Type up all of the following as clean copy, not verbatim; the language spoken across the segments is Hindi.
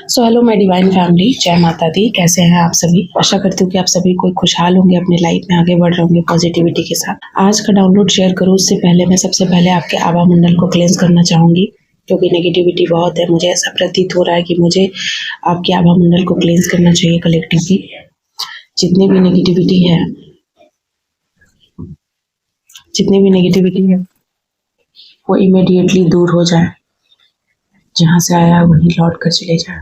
So hello my divine family, जय माता दी। कैसे हैं आप सभी? आशा करती हूँ कि आप सभी कोई खुशहाल होंगे, अपनी लाइफ में आगे बढ़ रहे होंगे पॉजिटिविटी के साथ। आज का डाउनलोड शेयर करूँ उससे पहले मैं सबसे पहले आपके आभा मंडल को क्लेंस करना चाहूँगी, क्योंकि नेगेटिविटी बहुत है। मुझे ऐसा प्रतीत हो रहा है कि मुझे आपके आभा मंडल को क्लेंस करना चाहिए कलेक्टिवली। जितनी भी नेगेटिविटी है, वो इमीडिएटली दूर हो जाए। जहाँ से आया है वहीं लौट कर चले जाए,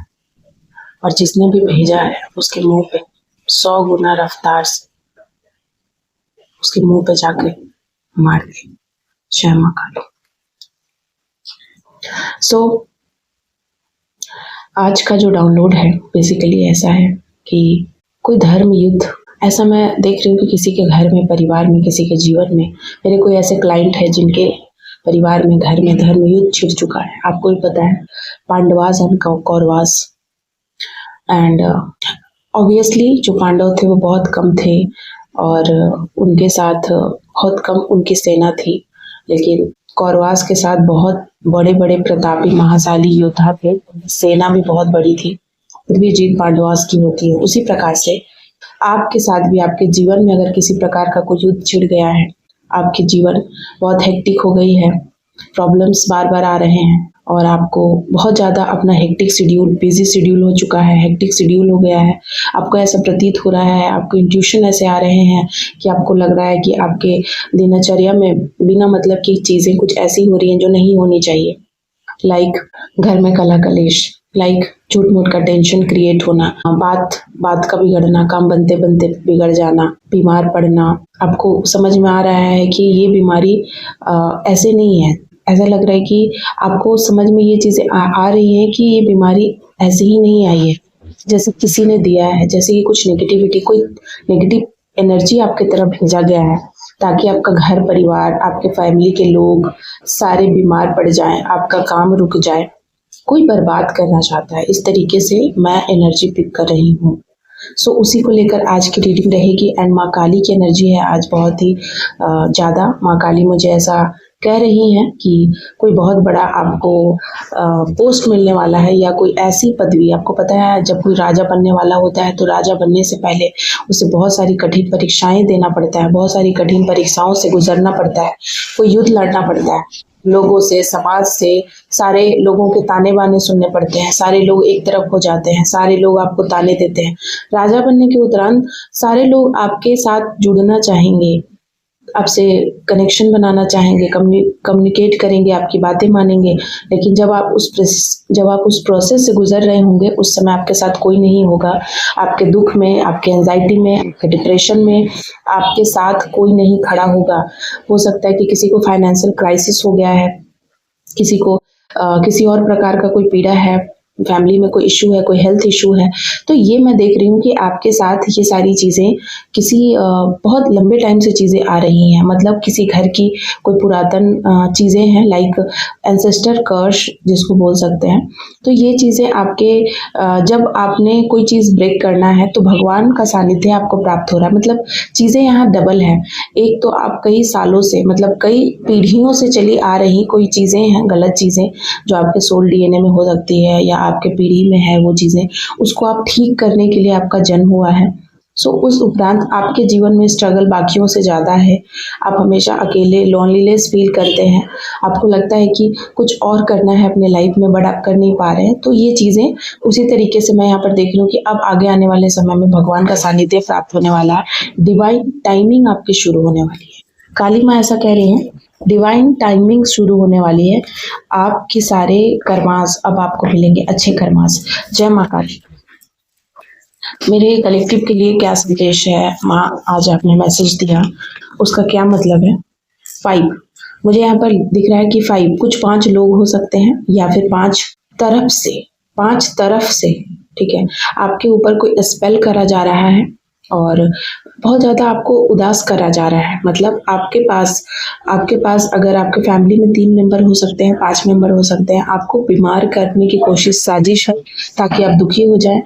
और जिसने भी भेजा है उसके मुंह पे 100 गुना रफ्तार से उसके मुंह पे जाके मार दे। जय मां काली। सो आज का जो डाउनलोड है बेसिकली ऐसा है कि कोई धर्म युद्ध, ऐसा मैं देख रही हूँ कि किसी के घर में, परिवार में, किसी के जीवन में, मेरे कोई ऐसे क्लाइंट है जिनके परिवार में, घर में धर्म युद्ध छिड़ चुका है। आपको भी पता है, Pandavas and Kauravas. And obviously जो पांडव थे वो बहुत कम थे, और उनके साथ बहुत कम उनकी सेना थी, लेकिन कौरवास के साथ बहुत बड़े बड़े प्रतापी महाशाली योद्धा थे, सेना भी बहुत बड़ी थी, फिर भी जीत पांडवास की होती है। उसी प्रकार से आपके साथ भी, आपके जीवन में अगर किसी प्रकार का कोई युद्ध छिड़ गया है, आपके जीवन बहुत हेक्टिक हो गई है, प्रॉब्लम्स बार बार आ रहे हैं, और आपको बहुत ज़्यादा अपना हेक्टिक शेड्यूल, बिजी शेड्यूल हो चुका है, हेक्टिक शेड्यूल हो गया है, आपको ऐसा प्रतीत हो रहा है, आपको इंट्यूशन ऐसे आ रहे हैं कि आपको लग रहा है कि आपके दिनचर्या में बिना मतलब की चीज़ें कुछ ऐसी हो रही हैं जो नहीं होनी चाहिए। लाइक घर में कलह कलेश, लाइक झूठ मूठ का टेंशन क्रिएट होना, बात का बिगड़ना, काम बनते बनते बिगड़ जाना, बीमार पड़ना। आपको समझ में आ रहा है कि ये बीमारी ऐसे नहीं है। ऐसा लग रहा है कि आपको समझ में ये चीज़ें आ रही हैं कि ये बीमारी ऐसे ही नहीं आई है, जैसे किसी ने दिया है, जैसे कि कुछ नेगेटिविटी, कोई नेगेटिव एनर्जी आपकी तरफ भेजा गया है, ताकि आपका घर परिवार, आपके फैमिली के लोग सारे बीमार पड़ जाएं, आपका काम रुक जाए। कोई बर्बाद करना चाहता है, इस तरीके से मैं एनर्जी पिक कर रही हूँ। सो उसी को लेकर आज की रीडिंग रहेगी। एंड माँ काली की एनर्जी है आज बहुत ही ज़्यादा। माँ काली मुझे ऐसा कह रही हैं कि कोई बहुत बड़ा आपको पोस्ट मिलने वाला है, या कोई ऐसी पदवी। आपको पता है, जब कोई राजा बनने वाला होता है तो राजा बनने से पहले उसे बहुत सारी कठिन परीक्षाएं देना पड़ता है, बहुत सारी कठिन परीक्षाओं से गुजरना पड़ता है, कोई युद्ध लड़ना पड़ता है, लोगों से, समाज से, सारे लोगों के ताने बाने सुनने पड़ते हैं, सारे लोग एक तरफ हो जाते हैं, सारे लोग आपको ताने देते हैं। राजा बनने के उपरांत सारे लोग आपके साथ जुड़ना चाहेंगे, आपसे कनेक्शन बनाना चाहेंगे, कम्युनिकेट करेंगे, आपकी बातें मानेंगे, लेकिन जब आप उस प्रोसेस से गुजर रहे होंगे, उस समय आपके साथ कोई नहीं होगा। आपके दुख में, आपके एंजाइटी में, आपके डिप्रेशन में आपके साथ कोई नहीं खड़ा होगा। हो सकता है कि किसी को फाइनेंशियल क्राइसिस हो गया है, किसी को किसी और प्रकार का कोई पीड़ा है, फैमिली में कोई इशू है, कोई हेल्थ इशू है, तो ये मैं देख रही हूँ कि आपके साथ ये सारी चीज़ें किसी बहुत लंबे टाइम से चीज़ें आ रही हैं। मतलब किसी घर की कोई पुरातन चीज़ें हैं, लाइक एंसेस्टर कर्स जिसको बोल सकते हैं। तो ये चीज़ें आपके जब आपने कोई चीज़ ब्रेक करना है तो भगवान का सानिध्य आपको प्राप्त हो रहा है। मतलब चीज़ें यहाँ डबल हैं। एक तो आप कई सालों से, मतलब कई पीढ़ियों से चली आ रही कोई चीज़ें हैं, गलत चीज़ें जो आपके सोल डीएनए में हो सकती है, या आपके पीढ़ी में है वो चीज़ें, उसको आप ठीक करने के लिए आपका जन्म हुआ है। सो उस उपरांत आपके जीवन में स्ट्रगल बाकियों से ज़्यादा है। आप हमेशा अकेले, लोनलीनेस फील करते हैं, आपको लगता है कि कुछ और करना है अपने लाइफ में, बट आप कर नहीं पा रहे हैं। तो ये चीज़ें उसी तरीके से मैं यहाँ पर देख रही हूँ कि अब आगे आने वाले समय में भगवान का सानिध्य प्राप्त होने वाला है, डिवाइन टाइमिंग आपकी शुरू होने वाली है। काली माँ ऐसा कह रही हैं, डिवाइन टाइमिंग शुरू होने वाली है, आपके सारे कर्मास अब आपको मिलेंगे, अच्छे कर्मास। जय माँ काली। मेरे कलेक्टिव के लिए क्या संदेश है माँ, आज आपने मैसेज दिया, उसका क्या मतलब है? 5 मुझे यहाँ पर दिख रहा है कि 5 कुछ 5 लोग हो सकते हैं, या फिर 5 तरफ से, ठीक है। आपके ऊपर कोई स्पेल करा जा रहा है, और बहुत ज़्यादा आपको उदास करा जा रहा है। मतलब आपके पास अगर आपके फैमिली में 3 मेंबर हो सकते हैं, 5 मेंबर हो सकते हैं, आपको बीमार करने की कोशिश, साजिश है ताकि आप दुखी हो जाएं।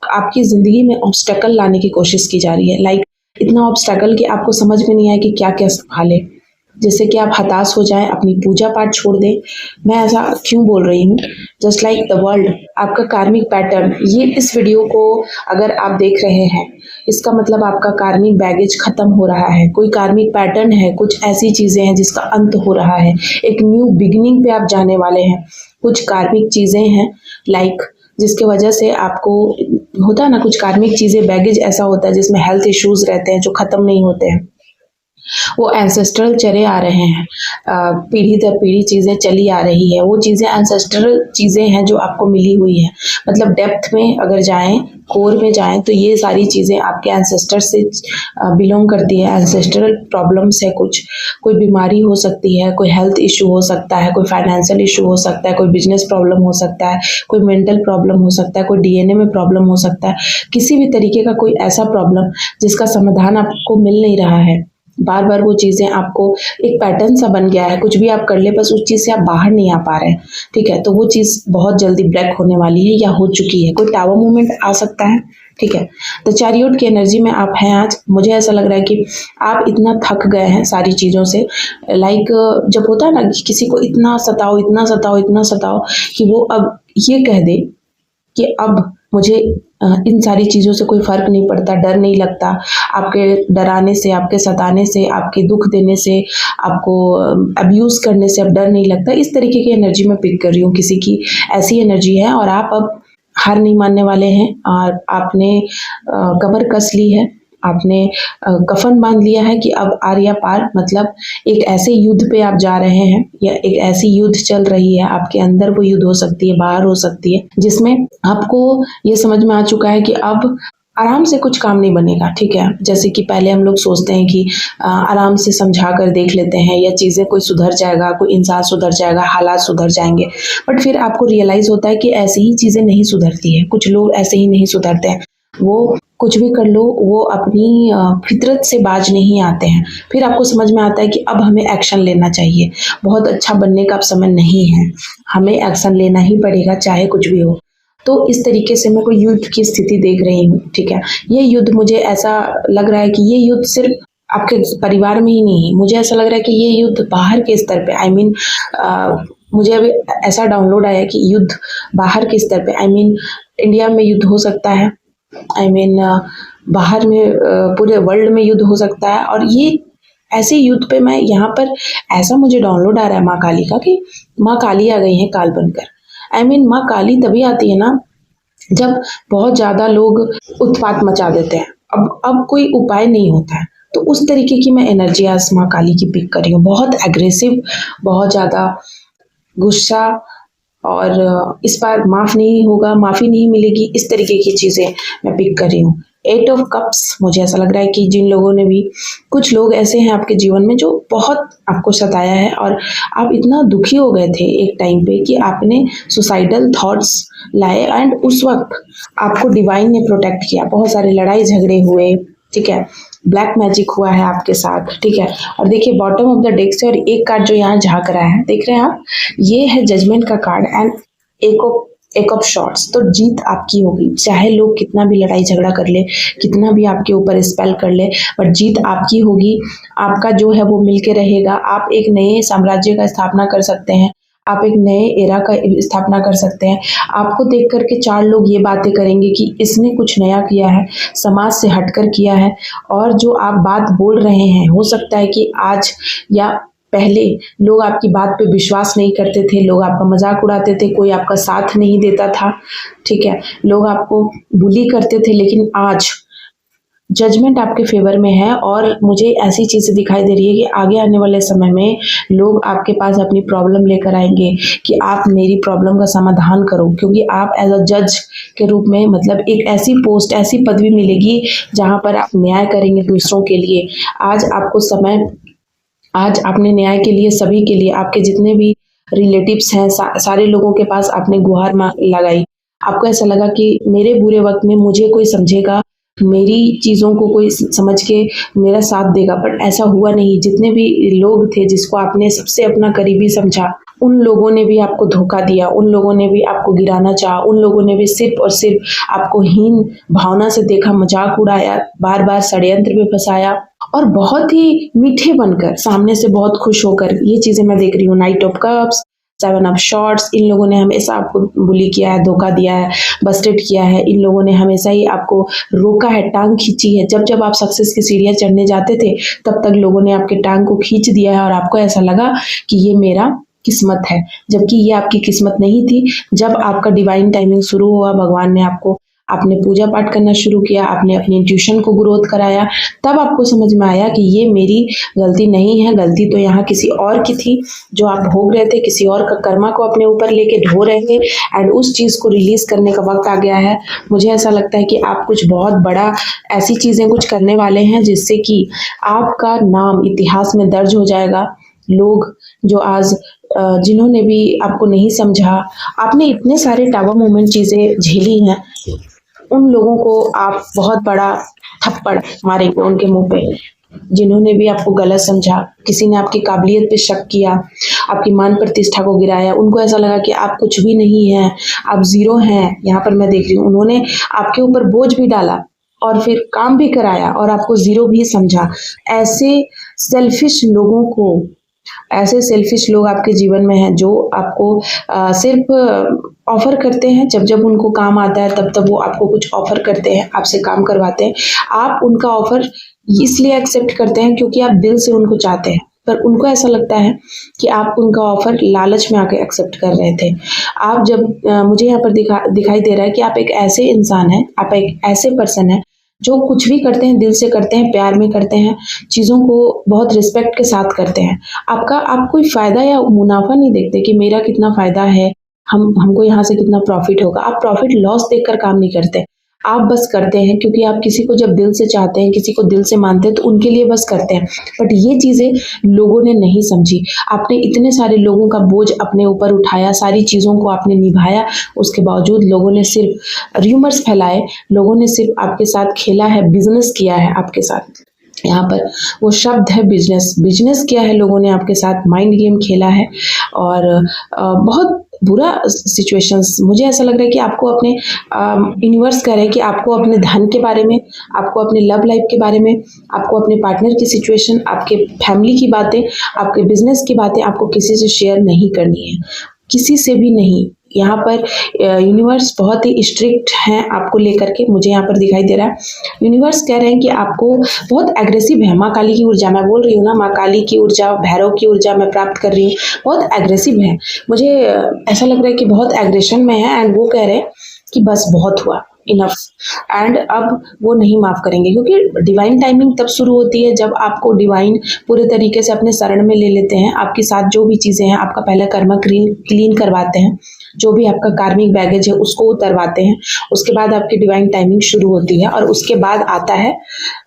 आपकी ज़िंदगी में ऑब्स्टेकल लाने की कोशिश की जा रही है, लाइक इतना ऑब्स्टेकल कि आपको समझ में नहीं आया कि क्या क्या संभाले। जिससे कि आप हताश हो जाएं, अपनी पूजा पाठ छोड़ दें। मैं ऐसा क्यों बोल रही हूँ? जस्ट लाइक द वर्ल्ड, आपका कार्मिक पैटर्न, ये इस वीडियो को अगर आप देख रहे हैं, इसका मतलब आपका कार्मिक बैगेज खत्म हो रहा है। कोई कार्मिक पैटर्न है, कुछ ऐसी चीजें हैं जिसका अंत हो रहा है, एक न्यू बिगिनिंग पे आप जाने वाले हैं। कुछ कार्मिक चीजें हैं लाइक जिसके वजह से आपको होता है ना, कुछ कार्मिक चीजें, बैगेज ऐसा होता है जिसमें हेल्थ इश्यूज रहते हैं जो खत्म नहीं होते हैं। वो एंसेस्ट्रल चले आ रहे हैं, पीढ़ी दर पीढ़ी चीज़ें चली आ रही है। वो चीज़ें एंसेस्ट्रल चीज़ें हैं जो आपको मिली हुई है। मतलब डेप्थ में अगर जाएं, कोर में जाएं, तो ये सारी चीज़ें आपके एंसेस्टर से बिलोंग करती है। एंसेस्ट्रल प्रॉब्लम्स है, कुछ कोई बीमारी हो सकती है, कोई हेल्थ इशू हो सकता है, कोई फाइनेंशियल इशू हो सकता है, कोई बिजनेस प्रॉब्लम हो सकता है, कोई मेंटल प्रॉब्लम हो सकता है, कोई डीएनए में प्रॉब्लम हो सकता है। किसी भी तरीके का कोई ऐसा प्रॉब्लम जिसका समाधान आपको मिल नहीं रहा है। बार बार वो चीज़ें आपको एक पैटर्न सा बन गया है, कुछ भी आप कर ले बस उस चीज़ से आप बाहर नहीं आ पा रहे हैं। ठीक है, तो वो चीज़ बहुत जल्दी ब्रेक होने वाली है या हो चुकी है। कोई टावर मूवमेंट आ सकता है। ठीक है, तो चैरियट की एनर्जी में आप हैं आज। मुझे ऐसा लग रहा है कि आप इतना थक गए हैं सारी चीज़ों से। लाइक जब होता है ना कि किसी को इतना सताओ, इतना सताओ, इतना सताओ कि वो अब ये कह दे कि अब मुझे इन सारी चीज़ों से कोई फ़र्क नहीं पड़ता, डर नहीं लगता। आपके डराने से, आपके सताने से, आपके दुख देने से, आपको अब्यूज़ करने से अब डर नहीं लगता। इस तरीके की एनर्जी मैं पिक कर रही हूँ, किसी की ऐसी एनर्जी है। और आप अब हार नहीं मानने वाले हैं और आपने कमर कस ली है, आपने कफन बांध लिया है कि अब आर या पार। मतलब एक ऐसे युद्ध पे आप जा रहे हैं या एक ऐसी युद्ध चल रही है आपके अंदर, वो युद्ध हो सकती है, बाहर हो सकती है, जिसमें आपको ये समझ में आ चुका है कि अब आराम से कुछ काम नहीं बनेगा। ठीक है, जैसे कि पहले हम लोग सोचते हैं कि आराम से समझा कर देख लेते हैं या चीज़ें कोई सुधर जाएगा, कोई इंसान सुधर जाएगा, हालात सुधर जाएंगे। बट फिर आपको रियलाइज़ होता है कि ऐसे ही चीज़ें नहीं सुधरती है। कुछ लोग ऐसे ही नहीं सुधरते हैं। वो कुछ भी कर लो, वो अपनी फितरत से बाज नहीं आते हैं। फिर आपको समझ में आता है कि अब हमें एक्शन लेना चाहिए। बहुत अच्छा बनने का अब समय नहीं है, हमें एक्शन लेना ही पड़ेगा, चाहे कुछ भी हो। तो इस तरीके से मैं कोई युद्ध की स्थिति देख रही हूँ। ठीक है, ये युद्ध मुझे ऐसा लग रहा है कि ये युद्ध सिर्फ आपके परिवार में ही नहीं है। मुझे ऐसा लग रहा है कि ये युद्ध बाहर के स्तर पे, आई मीन मुझे अभी ऐसा डाउनलोड आया कि युद्ध बाहर के स्तर पे, आई मीन इंडिया में युद्ध हो सकता है, आई मीन बाहर में पूरे वर्ल्ड में युद्ध हो सकता है। और ये ऐसे युद्ध पे मैं यहाँ पर ऐसा मुझे डाउनलोड आ रहा है माँ काली का कि माँ काली आ गई है काल बनकर। आई मीन माँ काली तभी आती है ना जब बहुत ज़्यादा लोग उत्पात मचा देते हैं। अब कोई उपाय नहीं होता है। तो उस तरीके की मैं एनर्जी आज माँ काली की पिक कर रही हूँ। बहुत एग्रेसिव, बहुत ज़्यादा गुस्सा, और इस बार माफ़ नहीं होगा, माफ़ी नहीं मिलेगी, इस तरीके की चीज़ें मैं पिक कर रही हूँ। 8 ऑफ कप्स, मुझे ऐसा लग रहा है कि जिन लोगों ने भी, कुछ लोग ऐसे हैं आपके जीवन में जो बहुत आपको सताया है और आप इतना दुखी हो गए थे एक टाइम पे कि आपने सुसाइडल थॉट्स लाए। एंड उस वक्त आपको डिवाइन ने प्रोटेक्ट किया। बहुत सारे लड़ाई झगड़े हुए। ठीक है, ब्लैक मैजिक हुआ है आपके साथ। ठीक है, और देखिए बॉटम ऑफ द डेक से और एक कार्ड जो यहाँ झांक रहा है, देख रहे हैं आप, ये है जजमेंट का कार्ड एंड एक ऑफ शॉर्ट्स। तो जीत आपकी होगी, चाहे लोग कितना भी लड़ाई झगड़ा कर ले, कितना भी आपके ऊपर स्पेल कर ले, बट जीत आपकी होगी। आपका जो है वो मिलके रहेगा। आप एक नए साम्राज्य का स्थापना कर सकते हैं, आप एक नए एरा का स्थापना कर सकते हैं। आपको देख करके 4 लोग ये बातें करेंगे कि इसने कुछ नया किया है, समाज से हटकर किया है। और जो आप बात बोल रहे हैं, हो सकता है कि आज या पहले लोग आपकी बात पे विश्वास नहीं करते थे, लोग आपका मजाक उड़ाते थे, कोई आपका साथ नहीं देता था। ठीक है, लोग आपको बुली करते थे, लेकिन आज जजमेंट आपके फेवर में है। और मुझे ऐसी चीज़ें दिखाई दे रही है कि आगे आने वाले समय में लोग आपके पास अपनी प्रॉब्लम लेकर आएंगे कि आप मेरी प्रॉब्लम का समाधान करो, क्योंकि आप एज अ जज के रूप में, मतलब एक ऐसी पोस्ट, ऐसी पदवी मिलेगी जहां पर आप न्याय करेंगे दूसरों के लिए। आज आपको समय, आज आपने न्याय के लिए, सभी के लिए, आपके जितने भी रिलेटिव्स हैं, सारे लोगों के पास आपने गुहार लगाई। आपको ऐसा लगा कि मेरे बुरे वक्त में मुझे कोई समझेगा, मेरी चीज़ों को कोई समझ के मेरा साथ देगा, बट ऐसा हुआ नहीं। जितने भी लोग थे जिसको आपने सबसे अपना करीबी समझा, उन लोगों ने भी आपको धोखा दिया, उन लोगों ने भी आपको गिराना चाहा, उन लोगों ने भी सिर्फ और सिर्फ आपको हीन भावना से देखा, मजाक उड़ाया, बार बार षड्यंत्र में फंसाया। और बहुत ही मीठे बनकर, सामने से बहुत खुश होकर, ये चीज़ें मैं देख रही हूँ। Knight of cups, seven of swords, इन लोगों ने हमेशा आपको बुली किया है, धोखा दिया है, बस्टेड किया है। इन लोगों ने हमेशा ही आपको रोका है, टांग खींची है। जब जब आप सक्सेस की सीढ़ियाँ चढ़ने जाते थे, तब तक लोगों ने आपके टांग को खींच दिया है और आपको ऐसा लगा कि ये मेरा किस्मत है, जबकि ये आपकी किस्मत नहीं थी। जब आपका डिवाइन टाइमिंग शुरू हुआ, भगवान ने आपने पूजा पाठ करना शुरू किया, आपने अपनी इंट्यूशन को ग्रोथ कराया, तब आपको समझ में आया कि ये मेरी गलती नहीं है, गलती तो यहाँ किसी और की थी। जो आप भोग रहे थे, किसी और का कर्मा को अपने ऊपर लेके ढो रहे थे, एंड उस चीज़ को रिलीज करने का वक्त आ गया है। मुझे ऐसा लगता है कि आप कुछ बहुत बड़ा, ऐसी चीज़ें कुछ करने वाले हैं जिससे कि आपका नाम इतिहास में दर्ज हो जाएगा। लोग जो आज जिन्होंने भी आपको नहीं समझा, आपने इतने सारे टावर मोमेंट चीज़ें झेली हैं, उन लोगों को आप बहुत बड़ा थप्पड़ मारेंगे उनके मुंह पे। जिन्होंने भी आपको गलत समझा, किसी ने आपकी काबिलियत पे शक किया, आपकी मान प्रतिष्ठा को गिराया, उनको ऐसा लगा कि आप कुछ भी नहीं हैं, आप जीरो हैं। यहाँ पर मैं देख रही हूँ, उन्होंने आपके ऊपर बोझ भी डाला और फिर काम भी कराया और आपको जीरो भी समझा। ऐसे सेल्फिश लोगों को, ऐसे सेल्फिश लोग आपके जीवन में हैं जो आपको सिर्फ ऑफर करते हैं। जब जब उनको काम आता है, तब तब वो आपको कुछ ऑफर करते हैं, आपसे काम करवाते हैं। आप उनका ऑफर इसलिए एक्सेप्ट करते हैं क्योंकि आप दिल से उनको चाहते हैं, पर उनको ऐसा लगता है कि आप उनका ऑफर लालच में आके एक्सेप्ट कर रहे थे। आप जब मुझे यहाँ पर दिखाई दे रहा है कि आप एक ऐसे इंसान हैं, आप एक ऐसे पर्सन हैं जो कुछ भी करते हैं दिल से करते हैं, प्यार में करते हैं, चीज़ों को बहुत रिस्पेक्ट के साथ करते हैं। आप कोई फ़ायदा या मुनाफा नहीं देखते कि मेरा कितना फ़ायदा है, हमको यहाँ से कितना प्रॉफिट होगा। आप प्रॉफिट लॉस देखकर काम नहीं करते, आप बस करते हैं क्योंकि आप किसी को जब दिल से चाहते हैं, किसी को दिल से मानते हैं, तो उनके लिए बस करते हैं। बट ये चीज़ें लोगों ने नहीं समझी। आपने इतने सारे लोगों का बोझ अपने ऊपर उठाया, सारी चीज़ों को आपने निभाया, उसके बावजूद लोगों ने सिर्फ र्यूमर्स फैलाए, लोगों ने सिर्फ आपके साथ खेला है, बिजनेस किया है आपके साथ। यहाँ पर वो शब्द है बिजनेस। बिजनेस किया है लोगों ने आपके साथ, माइंड गेम खेला है और बहुत बुरा सिचुएशंस। मुझे ऐसा लग रहा है कि आपको अपने यूनिवर्स कह रहे हैं कि आपको अपने धन के बारे में, आपको अपने लव लाइफ के बारे में, आपको अपने पार्टनर की सिचुएशन, आपके फैमिली की बातें, आपके बिजनेस की बातें आपको किसी से शेयर नहीं करनी है, किसी से भी नहीं। यहाँ पर यूनिवर्स बहुत ही स्ट्रिक्ट हैं आपको लेकर के, मुझे यहाँ पर दिखाई दे रहा है। यूनिवर्स कह रहे हैं कि आपको बहुत एग्रेसिव है। माँ काली की ऊर्जा, मैं बोल रही हूँ ना, माँ काली की ऊर्जा, भैरव की ऊर्जा मैं प्राप्त कर रही हूँ। बहुत एग्रेसिव है, मुझे ऐसा लग रहा है कि बहुत एग्रेशन में है। एंड वो कह रहे हैं कि बस बहुत हुआ, इनफ, एंड अब वो नहीं माफ करेंगे। क्योंकि डिवाइन टाइमिंग तब शुरू होती है जब आपको डिवाइन पूरे तरीके से अपने शरण में ले लेते हैं। आपके साथ जो भी चीज़ें हैं, आपका पहला कर्मा क्लीन करवाते हैं, जो भी आपका कार्मिक बैगेज है उसको उतरवाते हैं। उसके बाद आपकी डिवाइन टाइमिंग शुरू होती है और उसके बाद आता है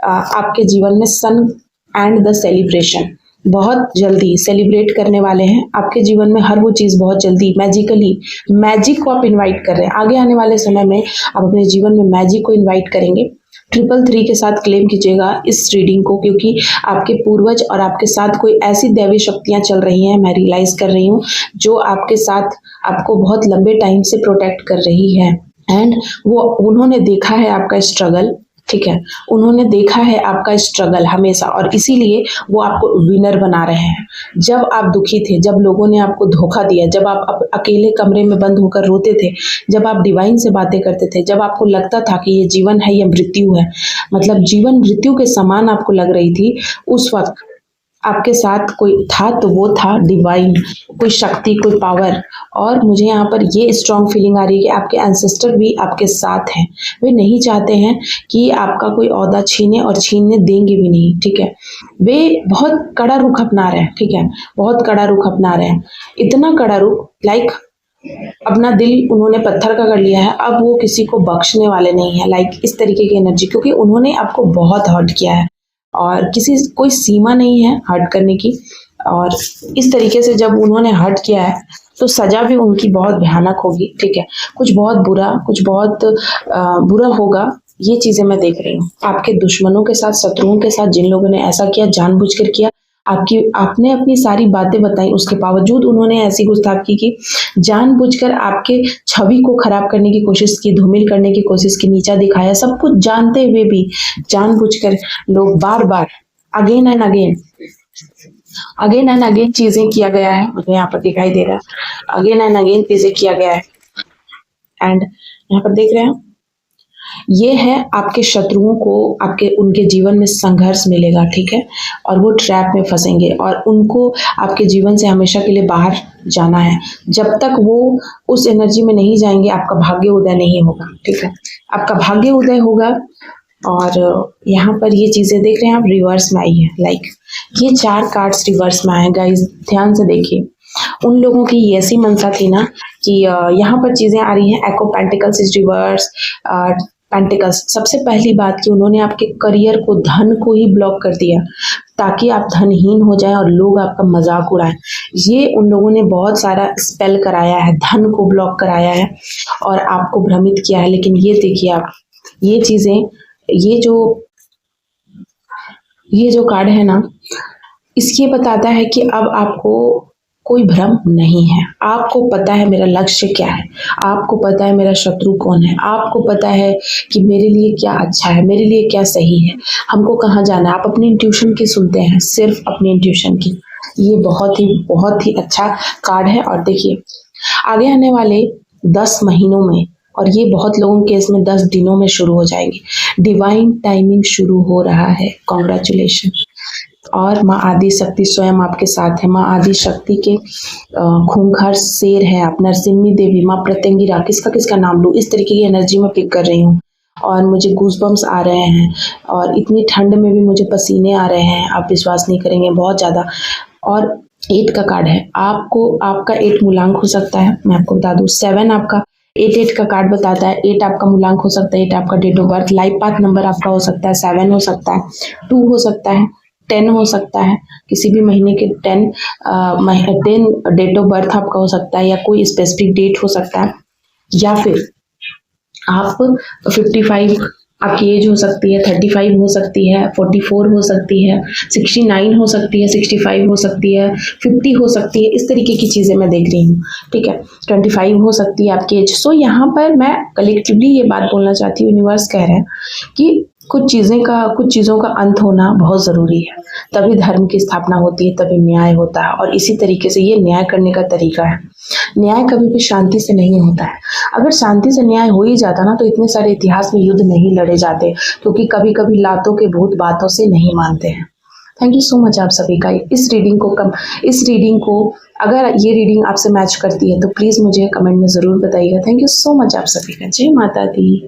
आपके जीवन में सन एंड द सेलिब्रेशन। बहुत जल्दी सेलिब्रेट करने वाले हैं आपके जीवन में हर वो चीज़, बहुत जल्दी मैजिकली, मैजिक को आप इनवाइट कर रहे हैं। आगे आने वाले समय में आप अपने जीवन में मैजिक को इनवाइट करेंगे। 333 के साथ क्लेम कीजिएगा इस रीडिंग को, क्योंकि आपके पूर्वज और आपके साथ कोई ऐसी दैवी शक्तियां चल रही हैं, मैं रियलाइज कर रही हूँ, जो आपके साथ आपको बहुत लंबे टाइम से प्रोटेक्ट कर रही है। एंड वो उन्होंने देखा है आपका स्ट्रगल, ठीक है, उन्होंने देखा है आपका स्ट्रगल हमेशा, और इसीलिए वो आपको विनर बना रहे हैं। जब आप दुखी थे, जब लोगों ने आपको धोखा दिया, जब आप अकेले कमरे में बंद होकर रोते थे, जब आप डिवाइन से बातें करते थे, जब आपको लगता था कि ये जीवन है, ये मृत्यु है, मतलब जीवन मृत्यु के समान आपको लग रही थी, उस वक्त आपके साथ कोई था, तो वो था डिवाइन, कोई शक्ति, कोई पावर। और मुझे यहाँ पर ये स्ट्रॉन्ग फीलिंग आ रही है कि आपके एंसेस्टर भी आपके साथ हैं। वे नहीं चाहते हैं कि आपका कोई ओहदा छीने, और छीनने देंगे भी नहीं, ठीक है। वे बहुत कड़ा रुख अपना रहे हैं, ठीक है, बहुत कड़ा रुख अपना रहे हैं। इतना कड़ा रुख, लाइक अपना दिल उन्होंने पत्थर का कर लिया है, अब वो किसी को बख्शने वाले नहीं है, लाइक इस तरीके की एनर्जी, क्योंकि उन्होंने आपको बहुत हर्ट किया है और कोई सीमा नहीं है हर्ट करने की। और इस तरीके से जब उन्होंने हर्ट किया है तो सजा भी उनकी बहुत भयानक होगी, ठीक है। कुछ बहुत बुरा होगा, ये चीजें मैं देख रही हूँ। आपके दुश्मनों के साथ, शत्रुओं के साथ, जिन लोगों ने ऐसा किया, जानबूझकर किया, आपने अपनी सारी बातें बताई, उसके बावजूद उन्होंने ऐसी गुस्ताखी की, जानबूझकर आपके छवि को खराब करने की कोशिश की, धूमिल करने की कोशिश की, नीचा दिखाया, सब कुछ जानते हुए भी जानबूझकर लोग बार बार अगेन एंड अगेन चीजें किया गया है, मुझे यहाँ पर दिखाई दे रहा है, अगेन एंड अगेन चीजें किया गया है। एंड यहाँ पर देख रहे हैं, ये है आपके शत्रुओं को आपके उनके जीवन में संघर्ष मिलेगा, ठीक है, और वो ट्रैप में फंसेंगे और उनको आपके जीवन से हमेशा के लिए बाहर जाना है। जब तक वो उस एनर्जी में नहीं जाएंगे, आपका भाग्य उदय नहीं होगा, ठीक है, आपका भाग्य उदय होगा। और यहाँ पर ये चीजें देख रहे हैं आप, रिवर्स में आई है, लाइक ये 4 कार्ड्स रिवर्स में आए। गाइस ध्यान से देखिए, उन लोगों की ऐसी मनसा थी ना कि यहाँ पर चीजें आ रही हैं, एक्ो पेंटिकल्स इज रिवर्स, पेंटिकल्स। सबसे पहली बात कि उन्होंने आपके करियर को, धन को ही ब्लॉक कर दिया ताकि आप धनहीन हो जाएं और लोग आपका मजाक उड़ाएं। ये उन लोगों ने बहुत सारा स्पेल कराया है, धन को ब्लॉक कराया है और आपको भ्रमित किया है। लेकिन ये देखिए आप, ये चीजें, ये जो कार्ड है ना, इसके बताता है कि अब आपको कोई भ्रम नहीं है। आपको पता है मेरा लक्ष्य क्या है, आपको पता है मेरा शत्रु कौन है, आपको पता है कि मेरे लिए क्या अच्छा है, मेरे लिए क्या सही है, हमको कहाँ जाना है। आप अपनी इंट्यूशन की सुनते हैं, सिर्फ अपनी इंट्यूशन की। ये बहुत ही अच्छा कार्ड है। और देखिए आगे आने वाले 10 महीनों में, और ये बहुत लोगों के केस में 10 दिनों में शुरू हो जाएंगे, डिवाइन टाइमिंग शुरू हो रहा है। कॉन्ग्रेचुलेशन। और माँ आदि शक्ति स्वयं आपके साथ है। माँ आदि शक्ति के खूंखार शेर है आप, नरसिम्ही देवी, माँ प्रत्यंगिरा, किसका किसका नाम लूँ, इस तरीके की एनर्जी में पिक कर रही हूँ। और मुझे गूज़बम्प्स आ रहे हैं और इतनी ठंड में भी मुझे पसीने आ रहे हैं, आप विश्वास नहीं करेंगे, बहुत ज़्यादा। और 8 का कार्ड है, आपका 8 मूलांक हो सकता है। मैं आपको बता दूँ 7 आपका 8 का कार्ड बताता है। 8 आपका मूलांक हो सकता है, 8 आपका date of birth, life path number आपका हो सकता है, 7 हो सकता है, 2 हो सकता है, 10 हो सकता है, किसी भी महीने के 10 डेट ऑफ बर्थ आपका हो सकता है, या कोई स्पेसिफिक डेट हो सकता है, या फिर आप 55 आपकी एज हो सकती है, 35 हो सकती है, 44 हो सकती है, 69 हो सकती है, 65 हो सकती है, 50 हो सकती है। इस तरीके की चीज़ें मैं देख रही हूँ, ठीक है, 25 हो सकती है आपकी एज। सो यहाँ पर मैं कलेक्टिवली ये बात बोलना चाहती हूँ, यूनिवर्स कह रहे हैं कि कुछ चीज़ों का अंत होना बहुत ज़रूरी है, तभी धर्म की स्थापना होती है, तभी न्याय होता है। और इसी तरीके से ये न्याय करने का तरीका है। न्याय कभी भी शांति से नहीं होता है। अगर शांति से न्याय हो ही जाता ना, तो इतने सारे इतिहास में युद्ध नहीं लड़े जाते, क्योंकि कभी कभी लातों के भूत बातों से नहीं मानते हैं। थैंक यू सो मच आप सभी का। इस रीडिंग को अगर ये रीडिंग आपसे मैच करती है तो प्लीज़ मुझे कमेंट में ज़रूर बताइएगा। थैंक यू सो मच आप सभी का। जय माता दी।